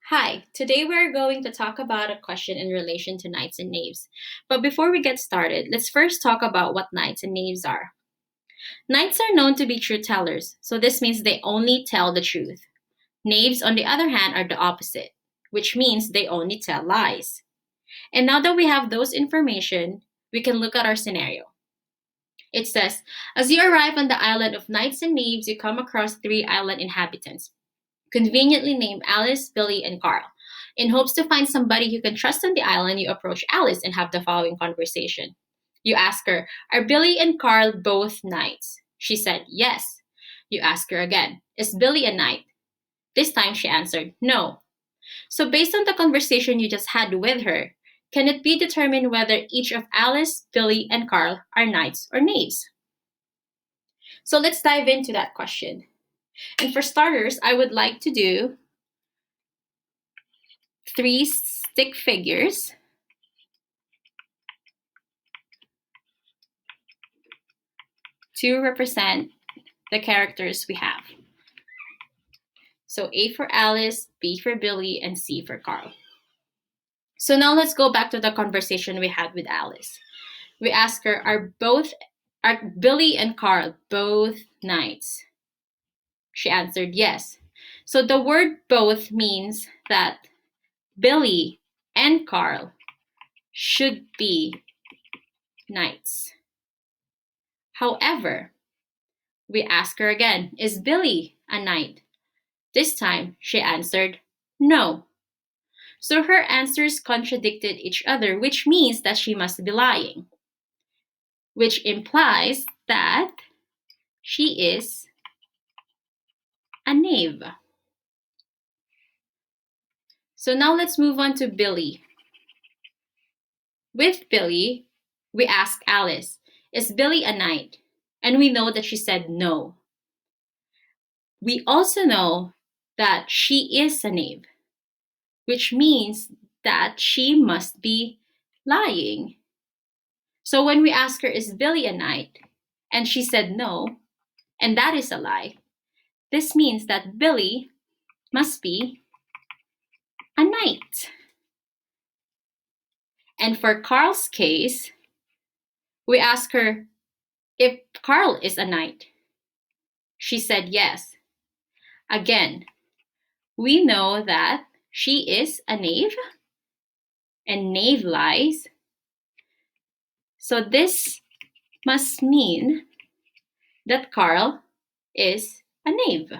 Hi, today we're going to talk about a question in relation to knights and knaves. But before we get started, let's first talk about what knights and knaves are. Knights are known to be truth tellers, so this means they only tell the truth. Knaves, on the other hand, are the opposite, which means they only tell lies. And now that we have those information, we can look at our scenario. It says, as you arrive on the island of knights and knaves, you come across three island inhabitants, conveniently named Alice, Billy, and Carl. In hopes to find somebody you can trust on the island, you approach Alice and have the following conversation. You ask her, are Billy and Carl both knights? She said, yes. You ask her again, is Billy a knight? This time she answered, no. So, based on the conversation you just had with her, can it be determined whether each of Alice, Billy, and Carl are knights or knaves? So, let's dive into that question. And for starters, I would like to do three stick figures to represent the characters we have. So A for Alice, B for Billy, and C for Carl. So now let's go back to the conversation we had with Alice. We asked her, are Billy and Carl both knights? She answered yes. So the word both means that Billy and Carl should be knights. However, we ask her again, is Billy a knight? This time, she answered, no. So her answers contradicted each other, which means that she must be lying, which implies that she is a knave. So now let's move on to Billy. With Billy, we ask Alice, is Billy a knight? And we know that she said no. We also know that she is a knave, which means that she must be lying. So when we ask her, is Billy a knight? And she said no, and that is a lie, this means that Billy must be a knight. And for Carl's case, we ask her if Carl is a knight. She said yes. Again, we know that she is a knave, and knave lies. So this must mean that Carl is a knave.